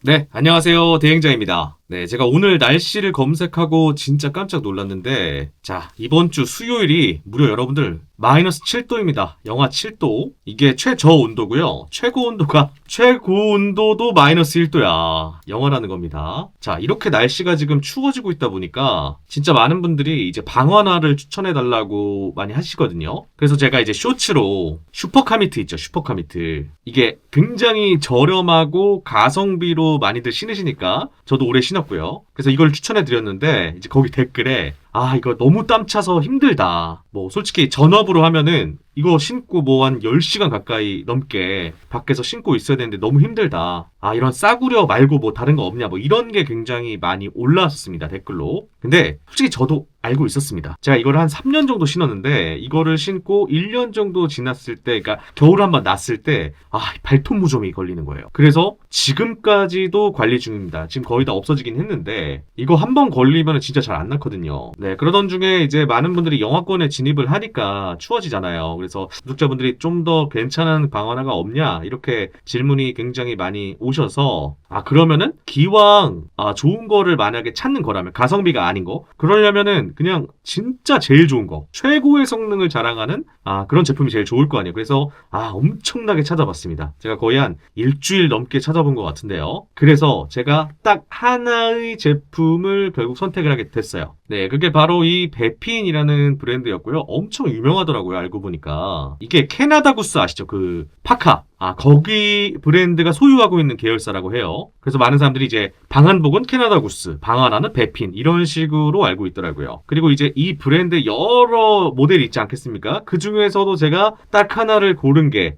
네, 안녕하세요. 대행자입니다. 네, 제가 오늘 날씨를 검색하고 진짜 깜짝 놀랐는데, 자, 이번 주 수요일이 무려 여러분들 마이너스 7도입니다. 영하 7도. 이게 최저 온도고요. 최고 온도도 마이너스 1도야. 영하라는 겁니다. 자, 이렇게 날씨가 지금 추워지고 있다 보니까 진짜 많은 분들이 이제 방한화를 추천해달라고 많이 하시거든요. 그래서 제가 이제 쇼츠로 슈퍼카미트 있죠, 슈퍼카미트. 이게 굉장히 저렴하고 가성비로 많이들 신으시니까 저도 오래 신었고요. 그래서 이걸 추천해 드렸는데 이제 거기 댓글에 이거 너무 땀 차서 힘들다. 뭐 솔직히 전업으로 하면은 이거 신고 뭐 한 10시간 가까이 넘게 밖에서 신고 있어야 되는데 너무 힘들다. 이런 싸구려 말고 뭐 다른 거 없냐. 뭐 이런 게 굉장히 많이 올라왔었습니다. 댓글로. 근데 솔직히 저도 알고 있었습니다. 제가 이걸 한 3년 정도 신었는데 이거를 신고 1년 정도 지났을 때, 그러니까 겨울 한번 났을 때 발톱 무좀이 걸리는 거예요. 그래서 지금까지도 관리 중입니다. 지금 거의 다 없어지긴 했는데 이거 한번 걸리면 진짜 잘 안 낫거든요. 네, 그러던 중에 이제 많은 분들이 영하권에 진입을 하니까 추워지잖아요. 그래서 구독자분들이 좀 더 괜찮은 방어나가 없냐 이렇게 질문이 굉장히 많이 오셔서 그러면은 기왕 좋은 거를 만약에 찾는 거라면 가성비가 아닌 거 그러려면은 그냥 진짜 제일 좋은 거 최고의 성능을 자랑하는 그런 제품이 제일 좋을 거 아니에요. 그래서 엄청나게 찾아봤습니다. 제가 거의 한 일주일 넘게 찾아본 것 같은데요. 그래서 제가 딱 하나의 제품을 결국 선택을 하게 됐어요. 네, 그게 바로 이 베핀이라는 브랜드였고요. 엄청 유명하더라고요. 알고 보니까 이게 캐나다 구스 아시죠? 그 파카. 거기 브랜드가 소유하고 있는 계열사라고 해요. 그래서 많은 사람들이 이제 방한복은 캐나다 구스, 방한화는 베핀 이런 식으로 알고 있더라고요. 그리고 이제 이 브랜드 여러 모델이 있지 않겠습니까? 그 중에서도 제가 딱 하나를 고른 게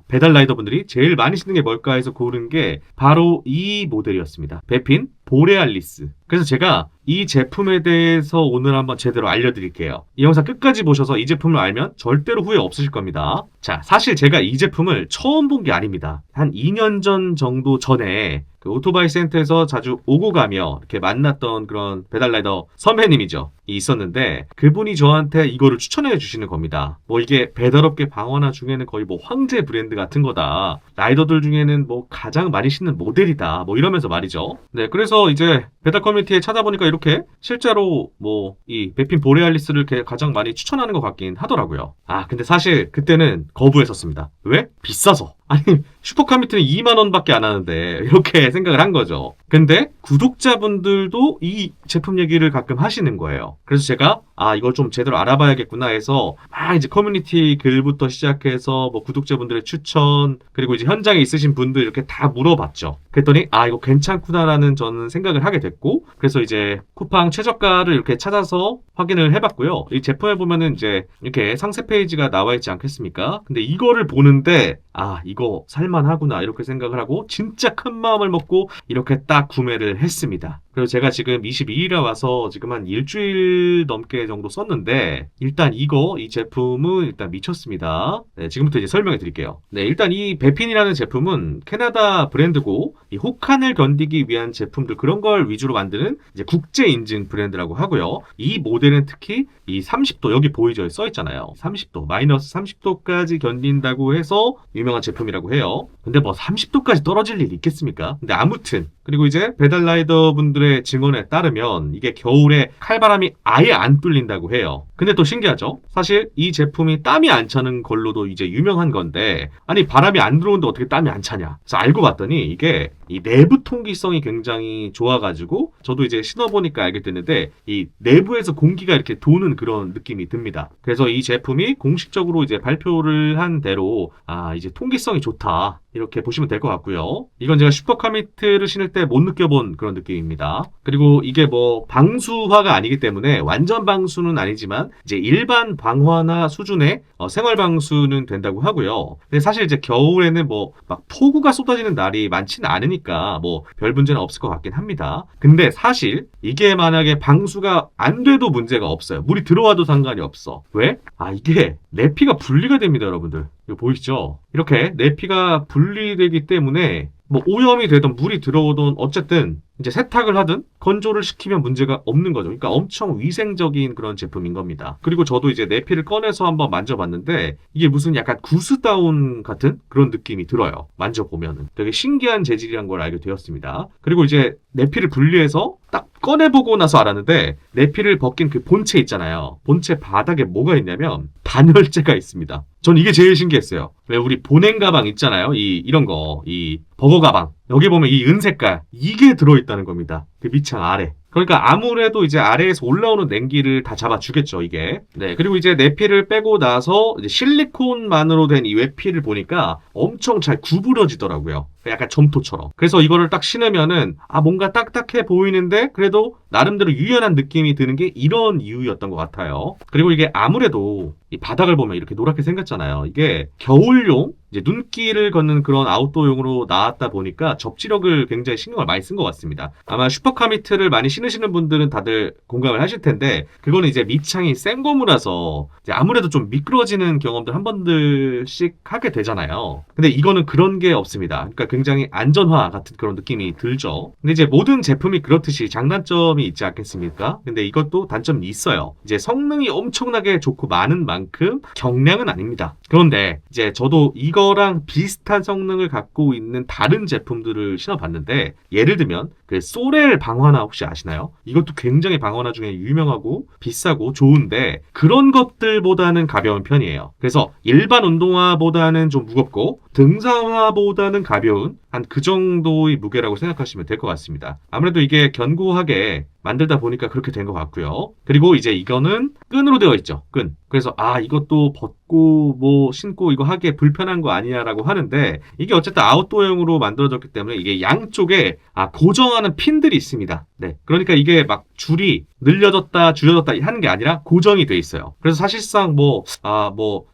배달라이더 분들이 제일 많이 쓰는 게 뭘까 해서 고른 게 바로 이 모델이었습니다. 베핀 보레알리스. 그래서 제가 이 제품에 대해서 오늘 한번 제대로 알려드릴게요. 이 영상 끝까지 보셔서 이 제품을 알면 절대로 후회 없으실 겁니다. 자, 사실 제가 이 제품을 처음 본 게 아닙니다. 한 2년 전 정도 전에 그 오토바이 센터에서 자주 오고 가며 이렇게 만났던 그런 배달라이더 선배님이죠. 있었는데 그분이 저한테 이거를 추천해 주시는 겁니다. 뭐 이게 배달업계 방어나 중에는 거의 뭐 황제 브랜드 같은 거다. 라이더들 중에는 뭐 가장 많이 신는 모델이다. 뭐 이러면서 말이죠. 네, 그래서 이제 배달 커뮤니티에 찾아보니까 이렇게 실제로 뭐 이 베핀 보레알리스를 이렇게 가장 많이 추천하는 것 같긴 하더라고요. 근데 사실 그때는 거부했었습니다. 왜? 비싸서. 아니 슈퍼카미트는 2만 원밖에 안 하는데 이렇게 생각을 한 거죠. 근데 구독자분들도 이 제품 얘기를 가끔 하시는 거예요. 그래서 제가 이걸 좀 제대로 알아봐야겠구나 해서 이제 커뮤니티 글부터 시작해서 뭐 구독자분들의 추천 그리고 이제 현장에 있으신 분들 이렇게 다 물어봤죠. 그랬더니 이거 괜찮구나라는 저는 생각을 하게 됐고 그래서 이제 쿠팡 최저가를 이렇게 찾아서 확인을 해봤고요. 이 제품에 보면은 이제 이렇게 상세 페이지가 나와 있지 않겠습니까? 근데 이거를 보는데 이거 살만하구나 이렇게 생각을 하고 진짜 큰 마음을 먹고 이렇게 딱 구매를 했습니다. 그리고 제가 지금 22일에 와서 지금 한 일주일 넘게 정도 썼는데 일단 이 제품은 일단 미쳤습니다. 네, 지금부터 이제 설명해 드릴게요. 네, 일단 이 베핀이라는 제품은 캐나다 브랜드고 이 혹한을 견디기 위한 제품들 그런 걸 위주로 만드는 이제 국제 인증 브랜드라고 하고요. 이 모델은 특히 이 30도 여기 보이죠? 써 있잖아요. 30도 마이너스 30도까지 견딘다고 해서 유명한 제품이라고 해요. 근데 뭐 30도까지 떨어질 일이 있겠습니까? 근데 아무튼 그리고 이제 배달라이더 분들의 증언에 따르면 이게 겨울에 칼바람이 아예 안 뚫린다고 해요. 근데 또 신기하죠? 사실 이 제품이 땀이 안 차는 걸로도 이제 유명한 건데 아니 바람이 안 들어오는데 어떻게 땀이 안 차냐? 그래서 알고 봤더니 이게 이 내부 통기성이 굉장히 좋아가지고 저도 이제 신어보니까 알게 됐는데 이 내부에서 공기가 이렇게 도는 그런 느낌이 듭니다. 그래서 이 제품이 공식적으로 이제 발표를 한 대로 이제 통기성이 좋다. 이렇게 보시면 될 것 같고요. 이건 제가 슈퍼카미트를 신을 때 못 느껴본 그런 느낌입니다. 그리고 이게 뭐 방수화가 아니기 때문에 완전 방수는 아니지만 이제 일반 방화나 수준의 생활 방수는 된다고 하고요. 근데 사실 이제 겨울에는 뭐 막 폭우가 쏟아지는 날이 많지는 않으니까 뭐 별 문제는 없을 것 같긴 합니다. 근데 사실 이게 만약에 방수가 안 돼도 문제가 없어요. 물이 들어와도 상관이 없어. 왜? 이게 내피가 분리가 됩니다, 여러분들. 이거 보이시죠? 이렇게 내피가 분리되기 때문에 뭐 오염이 되든 물이 들어오든 어쨌든 이제 세탁을 하든 건조를 시키면 문제가 없는 거죠. 그러니까 엄청 위생적인 그런 제품인 겁니다. 그리고 저도 이제 내피를 꺼내서 한번 만져봤는데 이게 무슨 약간 구스다운 같은 그런 느낌이 들어요. 만져보면은 되게 신기한 재질이란 걸 알게 되었습니다. 그리고 이제 내피를 분리해서 딱 꺼내보고 나서 알았는데 내피를 벗긴 그 본체 있잖아요. 본체 바닥에 뭐가 있냐면 단열재가 있습니다. 전 이게 제일 신기했어요. 왜 우리 보냉 가방 있잖아요. 이런 거, 이 버거 가방. 여기 보면 이 은색깔 이게 들어있다는 겁니다. 그 밑창 아래. 그러니까 아무래도 이제 아래에서 올라오는 냉기를 다 잡아주겠죠, 이게. 네, 그리고 이제 내피를 빼고 나서 이제 실리콘만으로 된 이 외피를 보니까 엄청 잘 구부러지더라고요. 약간 점토처럼. 그래서 이거를 딱 신으면은 뭔가 딱딱해 보이는데 그래도 나름대로 유연한 느낌이 드는 게 이런 이유였던 것 같아요. 그리고 이게 아무래도 이 바닥을 보면 이렇게 노랗게 생겼잖아요. 이게 겨울용 이제 눈길을 걷는 그런 아웃도어용으로 나왔다 보니까 접지력을 굉장히 신경을 많이 쓴 것 같습니다. 아마 슈퍼카미트를 많이 신으시는 분들은 다들 공감을 하실 텐데 그거는 이제 밑창이 센 고무라서 이제 아무래도 좀 미끄러지는 경험들 한 번들씩 하게 되잖아요. 근데 이거는 그런 게 없습니다. 그러니까 굉장히 안전화 같은 그런 느낌이 들죠. 근데 이제 모든 제품이 그렇듯이 장단점이 있지 않겠습니까? 근데 이것도 단점이 있어요. 이제 성능이 엄청나게 좋고 많은 만큼 경량은 아닙니다. 그런데 이제 저도 이거랑 비슷한 성능을 갖고 있는 다른 제품들을 신어봤는데 예를 들면 그 소렐 방화나 혹시 아시나요? 이것도 굉장히 방화나 중에 유명하고 비싸고 좋은데 그런 것들보다는 가벼운 편이에요. 그래서 일반 운동화보다는 좀 무겁고 등산화보다는 가벼운 한 그 정도의 무게라고 생각하시면 될 것 같습니다. 아무래도 이게 견고하게 만들다 보니까 그렇게 된 것 같고요. 그리고 이제 이거는 끈으로 되어 있죠. 끈. 그래서 이것도 벗고 뭐 신고 이거 하기에 불편한 거 아니냐라고 하는데 이게 어쨌든 아웃도어용으로 만들어졌기 때문에 이게 양쪽에 고정하는 핀들이 있습니다. 네. 그러니까 이게 막 줄이 늘려졌다 줄여졌다 하는 게 아니라 고정이 돼 있어요. 그래서 사실상 뭐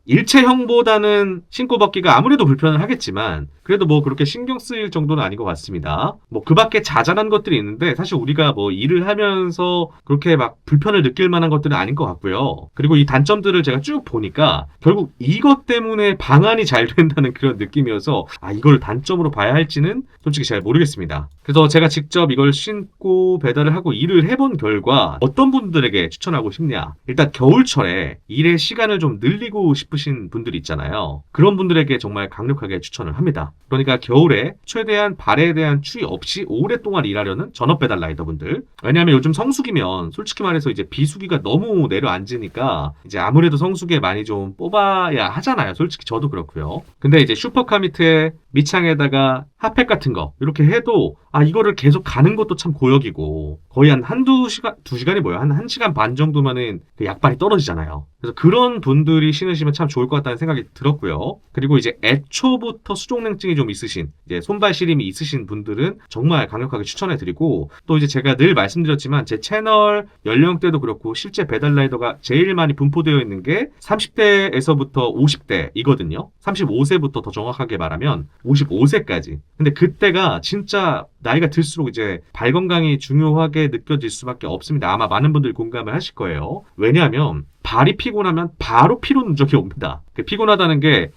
일체형보다는 신고 벗기가 아무래도 불편을 하겠지만 그래도 뭐 그렇게 신경 쓰일 정도는 아닌 것 같습니다. 뭐 그 밖에 자잘한 것들이 있는데 사실 우리가 뭐 일을 하면서 그렇게 막 불편을 느낄 만한 것들은 아닌 것 같고요. 그리고 이 단점들을 제가 쭉 보니까 결국 이것 때문에 방안이 잘 된다는 그런 느낌이어서 이걸 단점으로 봐야 할지는 솔직히 잘 모르겠습니다. 그래서 제가 직접 이걸 신고 배달을 하고 일을 해본 결과 어떤 분들에게 추천하고 싶냐. 일단 겨울철에 일의 시간을 좀 늘리고 싶으신 분들이 있잖아요. 그런 분들에게 정말 강력하게 추천을 합니다. 그러니까 겨울에 최대한 발에 대한 추위 없이 오랫동안 일하려는 전업 배달 라이더분들. 왜냐하면 요즘 성수기면 솔직히 말해서 이제 비수기가 너무 내려앉으니까 이제 아무래도 성수기에 많이 좀 뽑아야 하잖아요. 솔직히 저도 그렇고요. 근데 이제 슈퍼카미트에 밑창에다가 핫팩 같은 거 이렇게 해도 이거를 계속 가는 것도 참 고역이고 거의 한두 시간, 2시간이 뭐야? 한 1시간 반 정도면은 그 약발이 떨어지잖아요. 그래서 그런 분들이 신으시면 참 좋을 것 같다는 생각이 들었고요. 그리고 이제 애초부터 수족냉증이 좀 있으신, 이제 손발 시림이 있으신 분들은 정말 강력하게 추천해드리고 또 이제 제가 늘 말씀드렸지만 제 채널 연령대도 그렇고 실제 배달라이더가 제일 많이 분포되어 있는 게 30대에서부터 50대이거든요. 35세부터 더 정확하게 말하면 55세까지. 근데 그때가 진짜 나이가 들수록 이제 발 건강이 중요하게 느껴질 수밖에 없습니다. 아마 많은 분들이 공감을 하실 거예요. 왜냐하면 발이 피곤하면 바로 피로 누적이 옵니다. 피곤하다는 게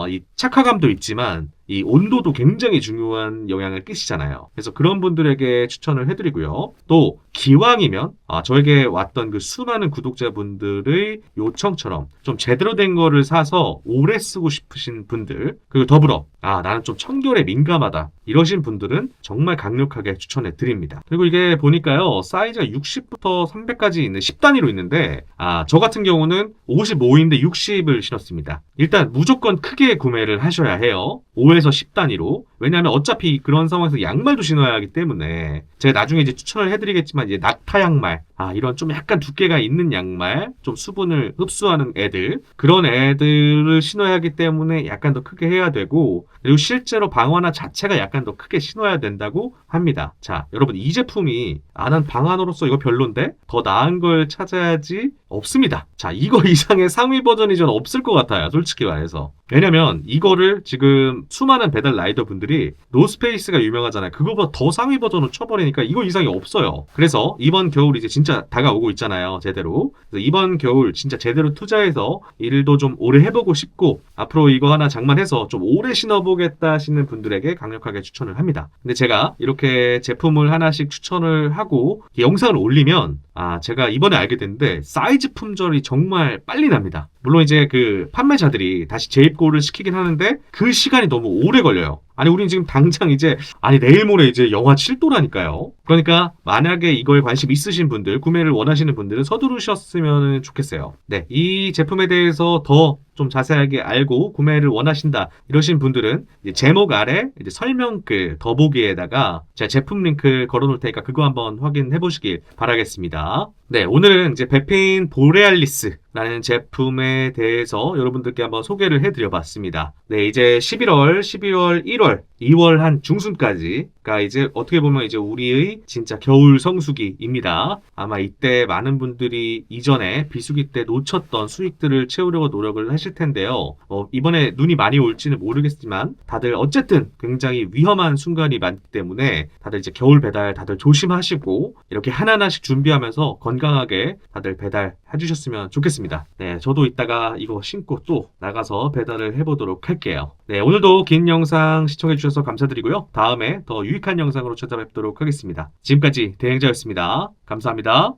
이 착화감도 있지만 이 온도도 굉장히 중요한 영향을 끼치잖아요. 그래서 그런 분들에게 추천을 해드리고요. 또 기왕이면 저에게 왔던 그 수많은 구독자분들의 요청처럼 좀 제대로 된 거를 사서 오래 쓰고 싶으신 분들, 그리고 더불어 나는 좀 청결에 민감하다 이러신 분들은 정말 강력하게 추천해 드립니다. 그리고 이게 보니까요 사이즈가 60부터 300까지 있는 10단위로 있는데 저 같은 경우는 55인데 60을 신었습니다. 일단 무조건 크게 구매를 하셔야 해요. 5에서 10단위로. 왜냐하면 어차피 그런 상황에서 양말도 신어야 하기 때문에 제가 나중에 이제 추천을 해드리겠지만 이제 낙타 양말, 이런 좀 약간 두께가 있는 양말, 좀 수분을 흡수하는 애들, 그런 애들을 신어야 하기 때문에 약간 더 크게 해야 되고, 그리고 실제로 방화나 자체가 약간 더 크게 신어야 된다고 합니다. 자, 여러분 이 제품이 난 방화로서 이거 별론데 더 나은 걸 찾아야지 없습니다. 자, 이거 이상의 상위 버전이 저는 없을 것 같아요. 솔직히 말해서. 왜냐면 이거를 지금 수많은 배달 라이더 분들이 노스페이스가 유명하잖아요. 그거보다 더 상위 버전으로 쳐버리니까 이거 이상이 없어요. 그래서 이번 겨울 이제 진짜 진짜 다가오고 있잖아요. 제대로. 그래서 이번 겨울 진짜 제대로 투자해서 일도 좀 오래 해보고 싶고 앞으로 이거 하나 장만해서 좀 오래 신어보겠다 하시는 분들에게 강력하게 추천을 합니다. 근데 제가 이렇게 제품을 하나씩 추천을 하고 영상을 올리면 제가 이번에 알게 됐는데 사이즈 품절이 정말 빨리 납니다. 물론 이제 그 판매자들이 다시 재입고를 시키긴 하는데 그 시간이 너무 오래 걸려요. 아니 우린 지금 당장 이제 내일 모레 이제 영하 7도라니까요. 그러니까 만약에 이거에 관심 있으신 분들, 구매를 원하시는 분들은 서두르셨으면 좋겠어요. 네, 이 제품에 대해서 더 좀 자세하게 알고 구매를 원하신다 이러신 분들은 이제 제목 아래 이제 설명글 더보기에다가 제가 제품 링크 걸어놓을 테니까 그거 한번 확인해 보시길 바라겠습니다. 네, 오늘은 이제 베페인 보레알리스라는 제품에 대해서 여러분들께 한번 소개를 해드려 봤습니다. 네, 이제 11월, 12월, 1월, 2월 한 중순까지가 이제 어떻게 보면 이제 우리의 진짜 겨울 성수기입니다. 아마 이때 많은 분들이 이전에 비수기 때 놓쳤던 수익들을 채우려고 노력을 하실 텐데요. 이번에 눈이 많이 올지는 모르겠지만 다들 어쨌든 굉장히 위험한 순간이 많기 때문에 다들 이제 겨울 배달 다들 조심하시고 이렇게 하나하나씩 준비하면서 건강하게 다들 배달해 주셨으면 좋겠습니다. 네, 저도 이따가 이거 신고 또 나가서 배달을 해보도록 할게요. 네, 오늘도 긴 영상 시청해 주셔서 감사드리고요. 다음에 더 유익한 영상으로 찾아뵙도록 하겠습니다. 지금까지 대행자였습니다. 감사합니다.